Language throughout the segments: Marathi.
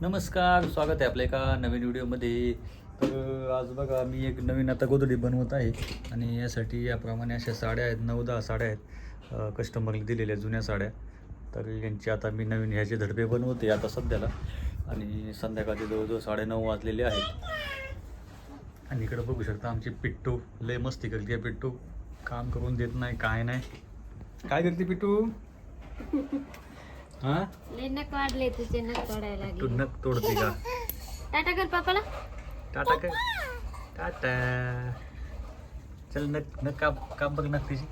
नमस्कार, स्वागत आहे आपल्या एका नवीन व्हिडिओमध्ये. तर आज बघा मी एक नवीन आता गोधडी बनवत आहे आणि यासाठी याप्रमाणे अशा साड्या आहेत, 9-10 साड्या आहेत कस्टमरला दिलेल्या जुन्या साड्या. तर यांची आता मी नवीन ह्याचे धडपे बनवते आता सध्याला आणि संध्याकाळचे जवळजवळ 9:30 वाजलेले आहेत. आणि इकडं बघू शकता आमची पिट्टू लय मस्ती करते. पिट्टू काम करून देत नाही, काय नाही. काय करते पिट्टू? हां, लय नख वाढले तुझे, नख तोडायला तू लागले. नख तोडते का? टाटा कर पापाला. टाटा कर, टाटा. चल नक नक काप बघ नक तिची.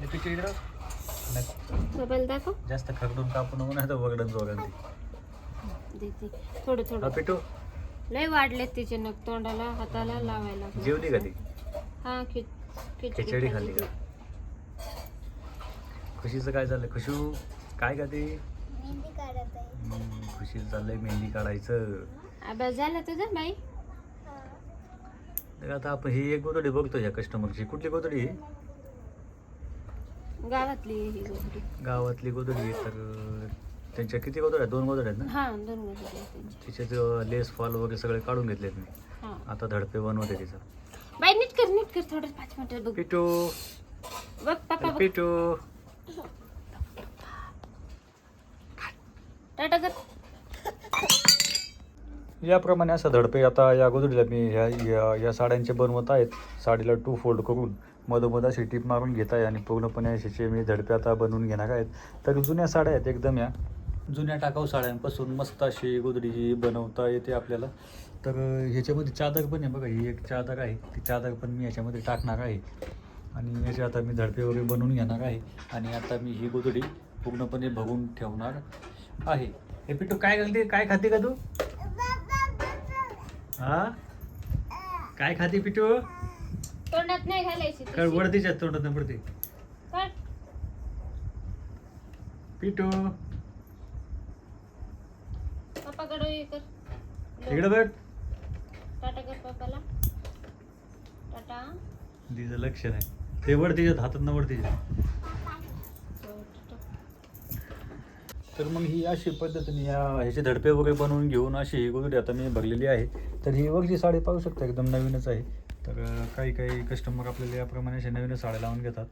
हे पिक्चर इकडं नक पापाला दाखव. जास्त खरडून कापू नको नाही तर वगडन जोगन ती. देते थोडं हा थोडं. पिटू लय वाढले तिचे नख, तोंडाला हाताला लावायला. जेवली का ती? हा खिचडी खाल्ली का? खुशीचं काय झालं? खुशू काय का ते? मेहंदी काढत आहे. खुशीचं चाललंय मेहंदी काढायचं. अभ्यास झाला तुझा बाई? तर आता आपण ही एक गोधडी बघतो या कस्टमरची. कुठली गोधडी आहे? गावातली ही गोष्टी. गावातली गोधडी आहे. तर त्यांच्या किती गोधड्या आहेत? 2 गोधड्या आहेत ना? हा 2 गोष्टी आहेत त्यांच्या. तिच्यात लेस फॉल वगैरे सगळे काढून घेतलेत मी. हा आता धडपे बनवते तिचा. बाई नीट कर थोडं 5 मिनिटं बघ. पिटू, बघ पापा बघ. पिटू. टाटा कर. याप्रमाणे असं धडपे आता या गोधडीला मी या साड्यांचे बनवत आहेत. साडीला 2 फोल्ड करून मधोमध अशी टीप मारून घेत आहे आणि पूर्णपणे असे मी धडपे आता बनवून घेणार आहेत. तर जुन्या साड्या आहेत एकदम, या जुन्या टाकाऊ साड्यांपासून मस्त अशी गोधडी बनवता येते आपल्याला. तर ह्याच्यामध्ये चादर पण आहे बघा, ही एक चादर आहे. ती चादर पण मी याच्यामध्ये टाकणार आहे आणि याचे आता मी धडपे वगैरे बनवून घेणार आहे. आणि आता मी ही गोधडी पूर्णपणे भरून ठेवणार आहे. हे पिटू काय घालते? काय खाते का तू? हा काय खाते पिटू? तोंडात नाही घालायची काय वडतीच्या तोंडात पडते काढ. पिटू? पापाकडे हे कर. इकडे बघ. टाटा कर पापाला. टाटा. तिचं लक्ष नाही. ते वडतीच्या हातात न वडतीच्या. तर मग ही अशी पद्धतीने ह्याचे धडपे वगैरे बनवून घेऊन अशी ही गोधडी आता मी भरलेली आहे. तर ही वरची साडी पाहू शकता एकदम नवीनच आहे. तर काही कस्टमर आपल्याला याप्रमाणे अशा नवीनच साड्या लावून घेतात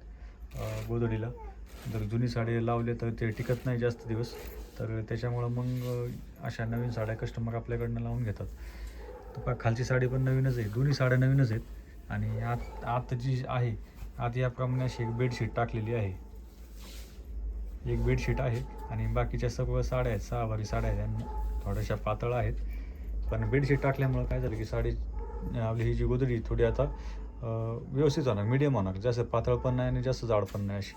गोधडीला. जर जुनी साडी लावले तर ते टिकत नाही जास्त दिवस. तर त्याच्यामुळं मग अशा नवीन साड्या कस्टमर आपल्याकडनं लावून घेतात. तर खालची साडी पण नवीनच आहे, दोन्ही साड्या नवीनच आहेत. आणि आत जी आहे, आत याप्रमाणे अशी एक बेडशीट टाकलेली आहे. एक बेडशीट आहे आणि बाकीच्या सर्व साड्या आहेत, 6 भारी साड्या आहेत आणि थोड्याशा पातळ आहेत. पण बेडशीट टाकल्यामुळं काय झालं की साडी आपली ही जी गोधडी थोडी आता व्यवस्थित होणार, मीडियम होणार. जास्त पातळ पण नाही आणि जास्त जाड पण नाही अशी.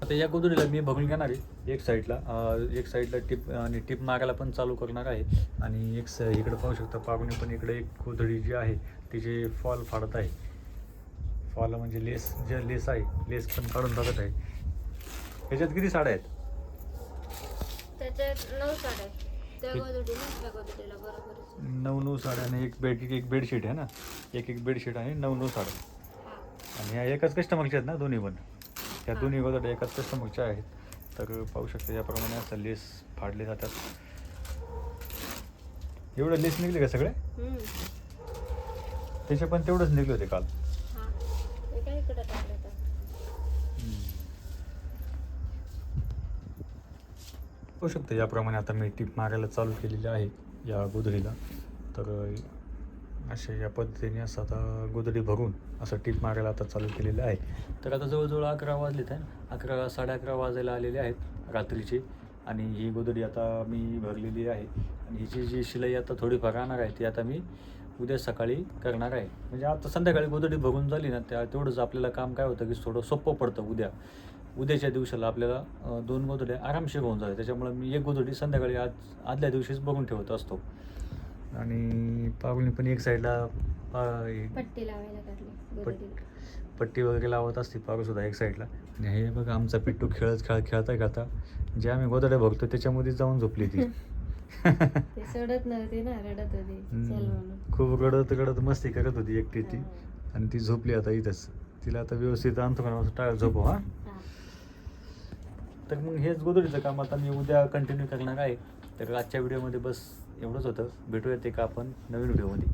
आता या गोधडीला मी भरून घेणार आहे एक साईडला टिप आणि टिप मारायला पण चालू करणार आहे. आणि इकडे पाहू शकता पागुणी पण इकडे एक गोधडी जी आहे तिचे फॉल फाडत आहे. फॉल म्हणजे लेस आहे, लेस पण काढून टाकत आहे. ह्याच्यात किती साड्या आहेत? त्याच्यात 9 साड्या आहेत. त्या गोधडीला बरोबर 9 साड्या आणि एक बेडशीट आहे ना, एक बेडशीट आहे, 9 साड्या. आणि ह्या एकाच कस्टमरच्या आहेत ना दोन्ही पण? ह्या दोन्ही गोधड्या एकाच कस्टमरच्या आहेत. तर पाहू शकता याप्रमाणे असं लेस फाडले जातात. एवढं लेस निघले का सगळे? त्याचे पण तेवढंच निघले होते काल. पाहू शकता याप्रमाणे आता मी टीप मारायला चालू केलेली आहे या गोधडीला. तर असे या पद्धतीने असं आता गोधडी भरून असं टीप मारायला आता चालू केलेलं आहे. तर आता जवळजवळ 11 वाजलेत आहे, 11 साडे 11 वाजायला आलेले आहेत रात्रीचे. आणि ही गोधडी आता मी भरलेली आहे आणि हिची जी शिलाई आता थोडीफार राहणार आहे ती आता मी उद्या सकाळी करणार आहे. म्हणजे आता संध्याकाळी गोधडी भरून झाली ना तेवढंच आपल्याला काम काय होतं की थोडं सोपं पडतं. उद्याच्या दिवसाला आपल्याला 2 गोधड्या आरामशीर होऊन जातात. त्याच्यामुळं मी एक गोधडी संध्याकाळी आदल्या दिवशीच बघून ठेवत असतो. आणि पागुणी पण एक साईडला पट्टी लावायला काढली. पट्टी वगैरे लावत असते पागुसुद्धा एक साईडला. आणि हे बघा आमचा पिट्टू खेळता जे आम्ही गोधड्या बघतो त्याच्यामध्ये जाऊन झोपली ती. ते सोडत नव्हती ना, रडत होती. चल म्हणून खूप रडत मस्ती करत होती एकटी ती. आणि ती झोपली आता इथंच. तिला आता व्यवस्थित आणतो का टाळ झोपव. तर मग हेच गोधडीचं काम आता मी उद्या कंटिन्यू करणार आहे. तर आजच्या व्हिडिओमध्ये बस एवढंच होतं. भेटूयात एका आपण नवीन व्हिडिओमध्ये.